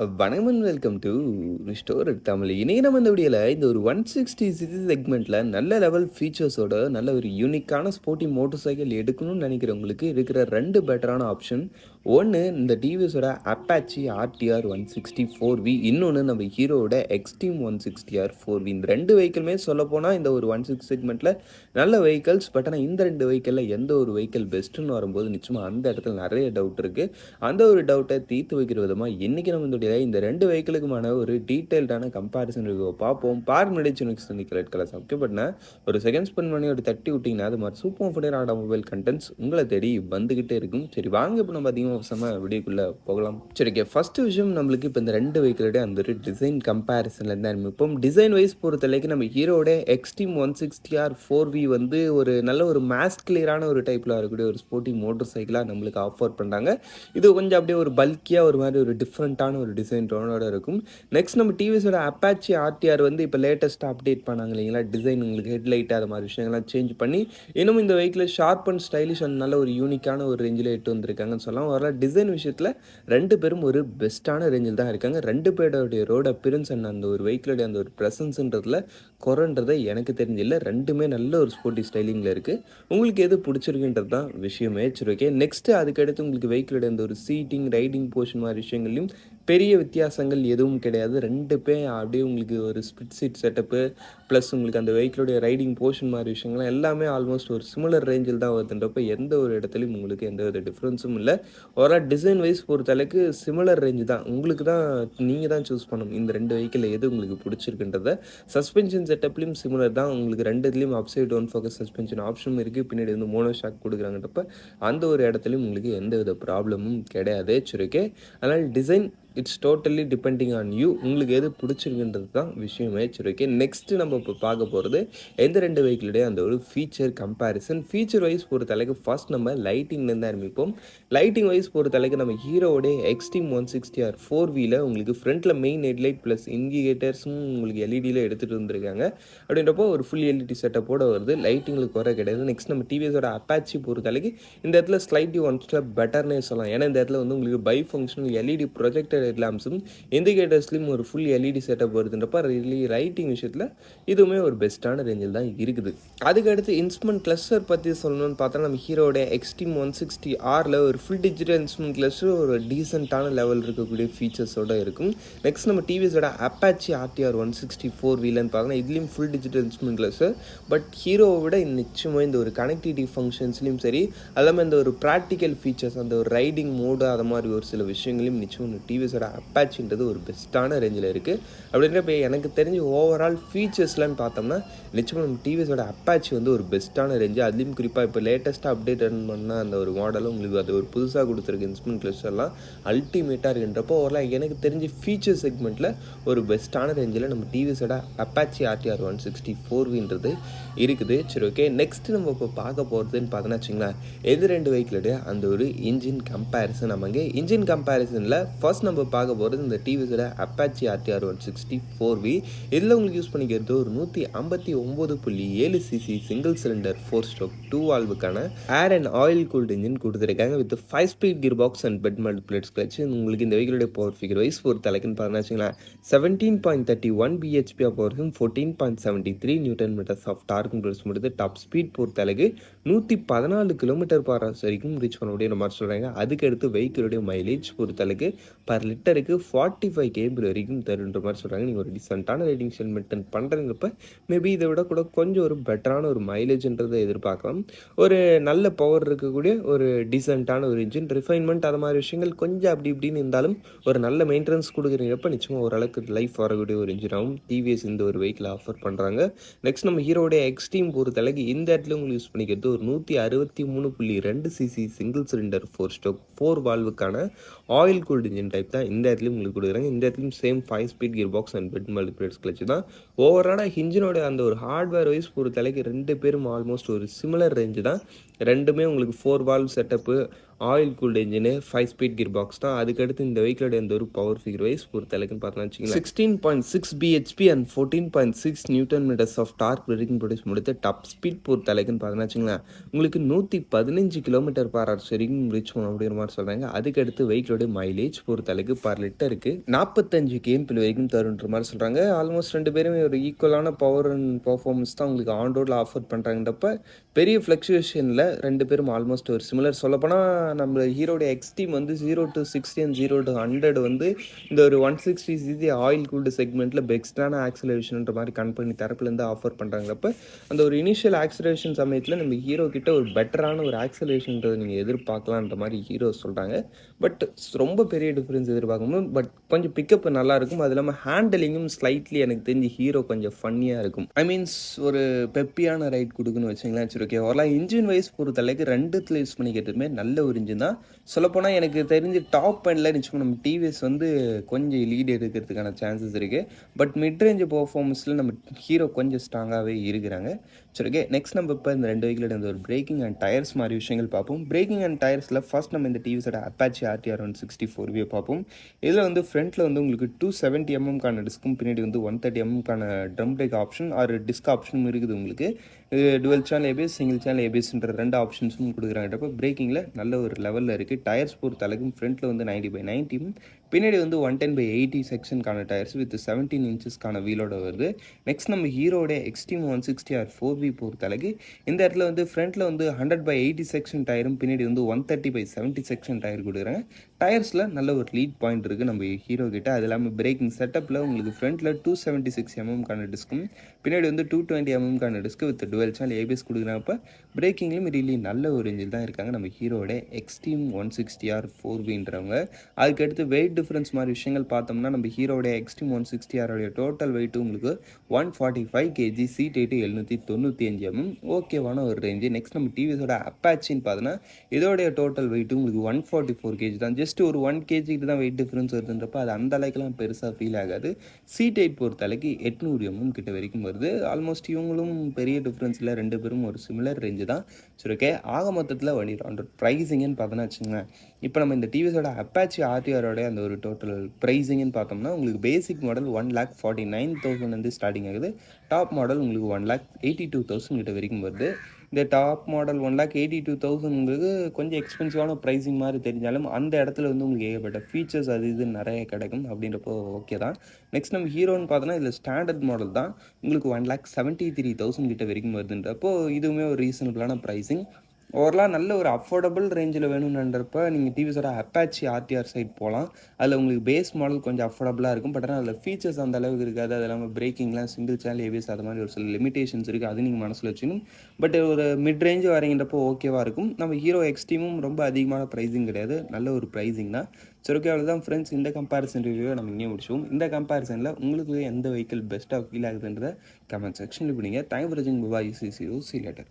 வணக்கம் and welcome to restore Tamil. இன்றைக்கி நம்ம இந்த வீடியோவில் இந்த ஒரு 160cc செக்மெண்ட்டில் நல்ல லெவல் ஃபீச்சர்ஸோட நல்ல ஒரு யூனிக்கான ஸ்போர்ட்டி மோட்டர் சைக்கிள் எடுக்கணும்னு நினைக்கிறவங்களுக்கு இருக்கிற ரெண்டு பெட்டரான ஆப்ஷன். ஒன்று இந்த டிவிஎஸோட அப்பாச்சி RTR 160 4V, இன்னொன்று நம்ம ஹீரோவோட Xtreme 160R 4V. இந்த ரெண்டு வெஹிக்கிளுமே சொல்லப்போனால் இந்த ஒரு 160 செக்மெண்ட்டில் நல்ல வெஹிக்கல்ஸ். பட் ஆனால் இந்த ரெண்டு வெஹிக்கிளில் எந்த ஒரு வெஹிக்கிள் பெஸ்ட்டுன்னு வரும்போது நிச்சயமாக அந்த இடத்துல நிறைய டவுட் இருக்குது. அந்த ஒரு டவுட்டை தீர்த்து வைக்கிற விதமாக இன்றைக்கி நம்ம இந்த ரெண்டு வெஹிக்கிளுக்குமான ஒரு டீட்டெயில்டான கம்பேரிசன் ரிவ்யூவை பார்ப்போம். பார்க்க முன்னாடி சின்ன ரெட் கலர் சப்ஸ்கிரைப் பண்ண ஒரு செகண்ட் ஸ்பெண்ட் பண்ணி ஒரு தட்டி விட்டிங்கன்னா அது மாதிரி சூப்பர் ஃபுடர் ஆட்டோமொபைல் கண்டென்ட்ஸ் உங்களை தேடி வந்துகிட்டே இருக்கும். சரி வாங்க இப்போ நம்ம அதிகமாக வீடியோக்குள்ளே போகலாம். சரி ஓகே, ஃபஸ்ட்டு விஷயம் நம்மளுக்கு இப்போ இந்த ரெண்டு வெஹிக்கிளோட அந்த ஒரு டிசைன் கம்பேரிசனில் தான் இப்போ டிசைன் வைஸ் பொறுத்தளவுக்கு நம்ம ஹீரோட Xtreme 160R 4V வந்து ஒரு நல்ல ஒரு மேஸ் கிளியரான ஒரு டைப்பில் இருக்கக்கூடிய ஒரு ஸ்போர்ட்டி மோட்டர் சைக்கிளாக நம்மளுக்கு ஆஃபர் பண்ணுறாங்க. இது கொஞ்சம் அப்படியே ஒரு பல்கியாக ஒரு மாதிரி ஒரு டிஃப்ரெண்ட்டான ஒரு டிசைன் டோனோட இருக்கும். நெக்ஸ்ட் நம்ம டிவிஎஸோட அப்பாச்சி RTR வந்து இப்போ லேட்டஸ்ட்டாக அப்டேட் பண்ணாங்க இல்லைங்களா, டிசைன் உங்களுக்கு ஹெட்லைட் அது மாதிரி விஷயங்கள்லாம் சேஞ்ச் பண்ணி இன்னும் இந்த vehicle sharp and stylish and நல்ல ஒரு யூனிக்கான ஒரு ரேஞ்சில் எட்டு வந்திருக்காங்கன்னு சொல்லலாம். வரல டிசைன் விஷயத்தில் ரெண்டு பேரும் ஒரு பெஸ்ட்டான ரேஞ்சில் தான் இருக்காங்க. ரெண்டு பேருடைய ரோட் அப்பியரன்ஸ் அண்ட் அந்த ஒரு வெஹிக்கிளோடைய அந்த ஒரு ப்ரெசன்ஸ்ன்றதுல குறைன்றதை எனக்கு தெரிஞ்சில்லை. ரெண்டுமே நல்ல ஒரு ஸ்போர்ட்டி ஸ்டைலிங்கில் இருக்குது. உங்களுக்கு எது பிடிச்சிருக்குன்றது தான் விஷயமே. சரி ஓகே, நெக்ஸ்ட்டு அதுக்கடுத்து உங்களுக்கு வெஹிக்கிளோட அந்த ஒரு சீட்டிங் ரைடிங் போர்ஷன் மாதிரி விஷயங்கள்லையும் பெரிய வித்தியாசங்கள் எதுவும் கிடையாது. ரெண்டு பேர் அப்படியே உங்களுக்கு ஒரு ஸ்பிட் சீட் செட்டப்பு ப்ளஸ் உங்களுக்கு அந்த வெஹிக்கிளோடைய ரைடிங் போர்ஷன் மாதிரி விஷயங்கள்லாம் எல்லாமே ஆல்மோஸ்ட் ஒரு சிமிலர் ரேஞ்சில் தான் வருதுன்றப்ப எந்த ஒரு இடத்துலையும் உங்களுக்கு எந்த ஒரு டிஃப்ரென்ஸும் இல்லை. ஒரு டிசைன் வைஸ் பொறுத்தளவுக்கு சிமிலர் ரேஞ்சு தான். உங்களுக்கு தான் நீங்கள் தான் சூஸ் பண்ணணும் இந்த ரெண்டு வெஹிக்கிளில் எது உங்களுக்கு பிடிச்சிருக்குன்றத. சஸ்பென்ஷன் செட்டப்லையும் சிமிலர் தான். உங்களுக்கு ரெண்டு இதுலேயும் அப்சைட் டவுன் ஃபோக்கஸ் சஸ்பென்ஷன் ஆப்ஷனும் இருக்குது. பின்னாடி வந்து மோனோ ஷாக் கொடுக்குறாங்கன்றப்ப அந்த ஒரு இடத்துலையும் உங்களுக்கு எந்த வித ப்ராப்ளமும் கிடையாது. சரி ஓகே, அதனால் design it's totally depending on you. உங்களுக்கு எது பிடிச்சிருக்குன்றது தான் விஷயமே. சரி ஓகே, நெக்ஸ்ட்டு நம்ம இப்போ பார்க்க போகிறது எந்த ரெண்டு வெஹிக்கிளுடைய அந்த ஒரு ஃபீச்சர் கம்பேரிசன். ஃபீச்சர் வைஸ் பொறுத்தளவுக்கு ஃபர்ஸ்ட் நம்ம லைட்டிங்லேருந்து ஆரம்பிப்போம். லைட்டிங் வைஸ் பொறுத்தளவுக்கு நம்ம ஹீரோவோடைய Xtreme 160R 4Vயில் உங்களுக்கு ஃப்ரண்ட்டில் மெயின் ஹெட்லைட் ப்ளஸ் இண்டிகேட்டர்ஸும் உங்களுக்கு எல்இடியில் எடுத்துகிட்டு வந்திருக்காங்க. அப்படின்றப்போ ஒரு ஃபுல் எல்இடி செட்டப்போட வருது. லைட்டிங்களுக்கு குறை கிடையாது. நெக்ஸ்ட் நம்ம டிவிஎஸோட அப்பாச்சி பொறுத்தளவுக்கு இந்த இடத்துல ஸ்லைட்லி ஒன் ஸ்டெப் பெட்டர்னே சொல்லலாம். ஏன்னா இந்த இடத்துல வந்து உங்களுக்கு பை ஃபங்க்ஷனல் எல்இடி ப்ரொஜெக்டர் ஹெட்லாம்ப்ஸும் இண்டிகேட்டர்ஸ்லையும் ஒரு ஃபுல் எல்இடி செட்டப் வருதுன்றப்ப ரைட்டிங் விஷயத்தில் இதுவுமே ஒரு பெஸ்ட்டான ரேஞ்சில் தான் இருக்குது. அதுக்கடுத்து இன்ஸ்ட்ருமெண்ட் கிளஸ்டர் பற்றி சொல்லணும்னு பார்த்தா நம்ம ஹீரோட Xtreme 160Rல ஒரு ஃபுல் டிஜிட்டல் இன்ஸ்ட்ருமெண்ட் கிளஸ்டர் ஒரு டீசெண்டான லெவல் இருக்கக்கூடிய ஃபீச்சர்ஸோடு இருக்கும். நெக்ஸ்ட் நம்ம டிவிஎஸோட அப்பாச்சி RTR 160 பார்த்தோன்னா இதுலேயும் full digital instrument cluster. But ஹீரோவை விட நிச்சயமாக இந்த ஒரு கனெக்டிவிட்டி ஃபங்க்ஷன்ஸ்லையும் சரி, எல்லாமே இந்த ஒரு ப்ராக்டிக்கல் ஃபீச்சர்ஸ் அந்த ஒரு ரைடிங் மோடு அது மாதிரி ஒரு சில விஷயங்களையும் நிச்சயம் டிவிஎஸோட அப்பாச்சின்றது ஒரு பெஸ்ட்டான ரேஞ்சில் இருக்குது. அப்படின்றப்ப எனக்கு தெரிஞ்சு ஓவரால் ஃபீச்சர்ஸ்லாம் பார்த்தோம்னா நிச்சயமாக நம்ம டிவிஎஸோட அப்பாச்சி வந்து ஒரு பெஸ்ட்டான ரேஞ்சு. அதுலேயும் குறிப்பாக இப்போ லேட்டஸ்ட்டாக அப்டேட் பண்ணால் அந்த ஒரு மாடலும் உங்களுக்கு அது ஒரு புதுசாக கொடுத்துருக்கு இன்ஸ்ட்ருமெண்ட் கிளஸ்டர்லாம் அல்டிமேட்டாக இருக்குன்றப்போ ஓவரால் எனக்கு தெரிஞ்சு ஃபீச்சர் செக்மெண்ட்டில் ஒரு பெஸ்ட்டான ரேஞ்சில் நம்ம டிவிஎஸோட அப்பாச்சி RTR 160 இருக்குது. சரி ஓகே, நெக்ஸ்ட்டு நம்ம இப்போ பார்க்க போகிறதுன்னு பார்த்தோன்னா வச்சுங்களேன், எது ரெண்டு வெஹிக்கிளோடைய அந்த ஒரு இன்ஜின் கம்பேரிசன். நமக்கு இன்ஜின் கம்பேரிசனில் ஃபர்ஸ்ட் நம்ம பார்க்க போகிறது இந்த டிவிஎஸோட அப்பாச்சி RTR 160 இதில் உங்களுக்கு யூஸ் பண்ணிக்கிறது ஒரு 159.7cc சிங்கிள் சிலிண்டர் 4 ஸ்ட்ரோக் 2 வால்வுக்கான air and oil cooled engine கொடுத்துருக்காங்க with 5 speed gear box and wet multiplates clutch. உங்களுக்கு இந்த வெஹிக்கிளுடைய பவர் ஃபிகர் வைஸ் பொறுத்தளவுக்குன்னு பார்த்தீங்கன்னா வச்சுங்களேன் 17.31 bhp பவர்ஸும் 14.73 நியூட்டன் மீட்டர்ஸ் ஆஃப் டார்க்கும் ப்ளஸ் முடித்து டாப் ஸ்பீட் பொறுத்தளவுக்கு 114 km/h வரைக்கும் ரீச் பண்ண முடியும் மாதிரி சொல்கிறாங்க. அதுக்கடுத்து வெஹிக்கிளுடைய மைலேஜ் பொறுத்தளவுக்கு பர் லிட்டருக்கு 45 km வரைக்கும் தருன்ற மாதிரி சொல்கிறாங்க. நீங்கள் ஒரு டிசென்ட்டான ரைடிங் ஸ்டைல் மெயின்டைன் பண்ணுறதுங்கிறப்ப மேபி இதை விட கூட கொஞ்சம் ஒரு பெட்டரான ஒரு மைலேஜ்ன்றதை எதிர்பார்க்கலாம். ஒரு நல்ல பவர் இருக்கக்கூடிய ஒரு டீசென்ட்டான ஒரு இன்ஜின் ரிஃபைன்மெண்ட் அது மாதிரி விஷயங்கள் கொஞ்சம் அப்படி இப்படின்னு இருந்தாலும் ஒரு நல்ல மெயின்டெனன்ஸ் கொடுக்குறப்ப நிச்சயமாக ஓரளவுக்கு லைஃப் வரக்கூடிய ஒரு இன்ஜினாகவும் டிவிஎஸ் இந்த ஒரு வெஹிக்கிள் ஆஃபர் பண்ணுறாங்க. நெக்ஸ்ட் நம்ம ஹீரோடைய Xtreme பொறுத்தளவுக்கு இந்த இடத்துல உங்களுக்கு யூஸ் பண்ணிக்கிறது ஒரு 163.2cc சிங்கிள் சிலிண்டர் 4 ஸ்ட்ரோக் 4 வால்வுக்கான ஆயில் கூல்டு இன்ஜின் டைப் தான் இந்த இடத்துலையும் உங்களுக்கு கொடுக்குறாங்க. இந்த இடத்துலையும் same 5 speed gear box and wet multiplates clutch தான். ஓவராலாக இன்ஜினோட அந்த ஒரு ஹார்ட்வேர் வைஸ் பொறுத்தளவுக்கு ரெண்டு பேரும் ஆல்மோஸ்ட் ஒரு சிமிலர் ரேஞ்சு தான். ரெண்டுமே உங்களுக்கு 4 valve setup oil cooled engine 5 speed gear box தான். அதுக்கடுத்து இந்த வெஹிக்கிளோட எந்த ஒரு பவர் ஃபிகர் வைஸ் பொறுத்தளவுக்குன்னு பார்த்தோம்னா வச்சுக்கோங்களேன் 16.6 BHP and 14.6 newton metres of torque வரைக்கும் ப்ரொடியூஸ் முடித்து டாப் ஸ்பீட் பொறுத்தளவுக்குன்னு பார்த்தோம்னா வச்சுக்கோங்களேன் உங்களுக்கு 115 கிலோமீட்டர் பர் ஹவர்ஸ் வரைக்கும் ரீச் பண்ணும் அப்படிங்கிற மாதிரி சொல்கிறாங்க. அதுக்கடுத்து வெஹிக்கிளோட மைலேஜ் பொறுத்தளவுக்கு பர் லிட்டருக்கு 45 கேம்பிள் வரைக்கும் தருன்ற மாதிரி சொல்கிறாங்க. ஆல்மோஸ்ட் ரெண்டு பேருமே ஒரு ஈக்குவலான பவர் அண்ட் பர்ஃபார்மன்ஸ் தான் உங்களுக்கு ஆன் ரோடில் ஆஃபர் பண்ணுறாங்கன்றப்ப பெரிய ஃப்ளக்சுவேஷனில் ரெண்டு பேரும் ஆல்மோஸ்ட் ஒரு சிமிலர். சொல்லப்போனால் நம்ம ஹீரோட எக்ஸ்ட்ரீம் வந்து 0 to 60 அண்ட் 0 to 100 வந்து இந்த ஒரு 160cc ஆயில் கூல்டு செக்மெண்ட்டில் பெஸ்ட்டான ஆக்சலரேஷன்ன்ற மாதிரி கம்பெனி தரப்புலேருந்து ஆஃபர் பண்ணுறாங்கிறப்ப அந்த ஒரு இனிஷியல் ஆக்சலரேஷன் சமயத்தில் நம்ம ஹீரோ கிட்ட ஒரு பெட்டரான ஒரு ஆக்சலரேஷன்றதை நீங்கள் எதிர்பார்க்கலான்ற மாதிரி ஹீரோ சொல்கிறாங்க. பட் ரொம்ப பெரிய டிஃப்ரென்ஸ் எதிர்பார்க்கணும். பட் கொஞ்சம் பிக்கப் நல்லாயிருக்கும். அது இல்லாமல் ஹேண்டலிங்கும் ஸ்லைட்லி எனக்கு தெரிஞ்சு ஹீரோ கொஞ்சம் ஃபன்னியாக இருக்கும். ஐ மீன்ஸ் ஒரு பெப்பியான ரைட் கொடுக்குன்னு வச்சுங்களேன். சரி ஓகே, ஓரளவு இன்ஜின் வைஸ் பொறுத்தளவுக்கு ரெண்டுத்தில் யூஸ் பண்ணிக்கிறதுமே நல்ல ஒரு இன்ஜின் தான். சொல்லப்போனால் எனக்கு தெரிஞ்சு டாப் எண்டில் நிச்சயமாக நம்ம டிவிஎஸ் வந்து கொஞ்சம் லீடு எடுக்கிறதுக்கான சான்சஸ் இருக்குது. பட் மிட் ரேஞ்ச் பர்ஃபார்மன்ஸில் நம்ம ஹீரோ கொஞ்சம் ஸ்ட்ராங்காகவே இருக்கிறாங்க. சரி ஓகே, நெக்ஸ்ட் நம்ம இப்போ இந்த ரெண்டு வெஹிக்கிளோட இந்த ஒரு பிரேக்கிங் அண்ட் டயர்ஸ் மாதிரி விஷயங்கள் பார்ப்போம். பிரேக்கிங் அண்ட் டயர்ஸில் ஃபர்ஸ்ட் நம்ம இந்த டிவிஎஸோட Apache RTR 160 பார்ப்போம். இதில் வந்து ஃப்ரண்ட்டில் வந்து உங்களுக்கு 270 mm டிஸ்க்கும் பின்னாடி வந்து 130 mm drum brake option or disc ஆப்ஷனும் இருக்குது. உங்களுக்கு dual channel ABS single channel ஏபிஎஸ்ன்ற ரெண்டு ஆப்ஷன்ஸும் கொடுக்குறாங்கன்றப்ப பிரேக்கிங்கில் நல்ல ஒரு லெவலில் இருக்குது. டயர்ஸ் பொறுத்த அளவுக்கு ஃப்ரண்ட்டில் வந்து 90/90 பின்னாடி வந்து 110/80 செக்ஷனுக்கான டயர்ஸ் வித் 17 இன்ச்சஸ்க்கான வீலோட வருது. நெக்ஸ்ட் நம்ம ஹீரோட Xtreme 160R 4V பொறுத்த அளவுக்கு இந்த இடத்துல வந்து ஃப்ரண்ட்டில் வந்து 100/80 செக்ஷன் டயரும் பின்னாடி வந்து 130/70 செக்ஷன் டயர் கொடுக்குறாங்க. டயர்ஸில் நல்ல ஒரு லீட் பாயிண்ட் இருக்குது நம்ம ஹீரோ கிட்ட. அது இல்லாமல் பிரேக்கிங் செட்டப்பில் உங்களுக்கு ஃப்ரண்ட்டில் 276 mm டிஸ்க்கும் பின்னாடி வந்து 220 mm disc with twelve channel ABS கொடுக்குறப்ப பிரேக்கிங்லையும் ரியலி நல்ல ஒரு இன்ஜின் தான் இருக்காங்க நம்ம ஹீரோட Xtreme 160R 4Vன்றவங்க. அதுக்கடுத்து வெயிட் டிஃப்ரென்ஸ் மாதிரி விஷயங்கள் பார்த்தோம்னா நம்ம ஹீரோட Xtreme 160R டோட்டல் வெயிட் உங்களுக்கு 145 kg, சீட் வெயிட் 795 mm, ஓகேவான ஒரு ரேஞ்சு. நெக்ஸ்ட் நம்ம டிவிஎஸோட அப்பாச்சின்னு பார்த்தோன்னா இதோடைய டோட்டல் வெயிட் உங்களுக்கு 144 kg தான். ஜஸ்ட் ஒரு 1 kg தான் வெயிட் டிஃப்ரென்ஸ் வருதுன்றப்ப அது அந்த அளவுக்குலாம் பெருசாக ஃபீல் ஆகாது. சீட் வெயிட் பொறுத்த அளவுக்கு 800 mm கிட்ட வரைக்கும் வருது. ஆல்மோஸ்ட் இவங்களும் பெரிய டிஃப்ரென்ஸில் ரெண்டு பேரும் ஒரு சிமிலர் ரேஞ்சு தான். சரி ஓகே, ஆக மொத்தத்தில் வண்டியோட ப்ரைஸிங்னு பார்த்தோன்னா வச்சுங்களேன், இப்போ நம்ம இந்த டிவிஎஸோட Apache RTRோட அந்த ஒரு டோட்டல் ப்ரைஸிங்னு பார்த்தோம்னா உங்களுக்கு பேசிக் மாடல் 1,49,000 வந்து ஸ்டார்டிங் ஆகுது. டாப் மாடல் உங்களுக்கு 1,82,000 கிட்ட வரைக்கும் வருது. இந்த டாப் மாடல் 1,82,000 உங்களுக்கு கொஞ்சம் எக்ஸ்பென்சிவான ப்ரைஸிங் மாதிரி தெரிஞ்சாலும் அந்த இடத்துல வந்து உங்களுக்கு ஏகப்பட்ட ஃபீச்சர்ஸ் அது இது நிறைய கிடைக்கும் அப்படின்றப்போ ஓகே தான். நெக்ஸ்ட் நம்ம ஹீரோன்னு பார்த்தோன்னா இதில் ஸ்டாண்டர்ட் மாடல் தான் உங்களுக்கு 1,73,000 கிட்ட வரைக்கும் வருதுன்றப்போ இதுவுமே ஒரு ரீசனபிளான ப்ரைஸிங். ஓவரலாக நல்ல ஒரு அஃபோர்டபுள் ரேஞ்சில் வேணும்ன்றப்ப நீங்கள் டிவிஎஸோட Apache RTR சைட் போகலாம். அதில் உங்களுக்கு பேஸ் மாடல் கொஞ்சம் அஃபோர்டபுளாக இருக்கும். பட் ஆனால் அதில் ஃபீச்சர்ஸ் அந்த அளவுக்கு இருக்காது. அது இல்லாமல் பிரேக்கிங்லாம் சிங்கிள் சேனல் ஏபிஎஸ் அது மாதிரி ஒரு சில லிமிடேஷன்ஸ் இருக்குது. அது நீங்கள் மனசில் வச்சுக்கணும். பட் ஒரு மிட் ரேஞ்சு வரீங்கன்றப்போ ஓகேவாக இருக்கும். நம்ம ஹீரோ எக்ஸ்ட்ரீமும் ரொம்ப அதிகமான ப்ரைஸிங் கிடையாது, நல்ல ஒரு ப்ரைஸிங் தான். சரி ஓகே, அவ்வளோதான் ஃப்ரெண்ட்ஸ். இந்த கம்பேரிசன் ரிவ்யூவை நம்ம இங்கே முடிச்சுவோம். இந்த கம்பேரிசனில் உங்களுக்கு எந்த வெஹிக்கிள் பெஸ்ட்டாக ஃபீல் ஆகுதுன்றதை கமெண்ட் செக்ஷனில் பிடிங்க. தேங்க் ஃபார் வாட்சிங். பாய். See you later.